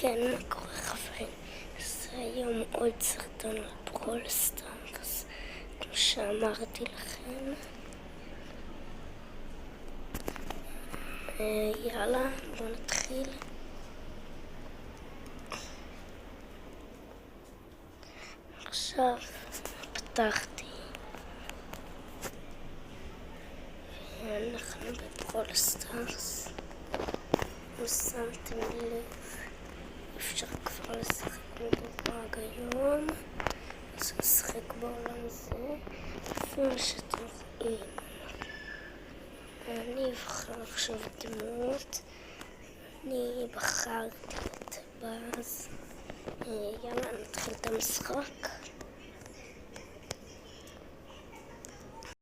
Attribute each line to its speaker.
Speaker 1: כן, מה קורה חברים? זה היום עוד סרטון על ברול סטארס, כמו שאמרתי לכם. יאללה, בואו נתחיל. עכשיו פתחתי ואנחנו בברול סטארס. אם שמתם לב, אפשר כבר לשחק מדורג היום, אז נשחק בעולם הזה. לפי מה שאתם רואים, אני אבחר עכשיו דמות. אני בחרתי את באז. יאללה, נתחיל את המשחק.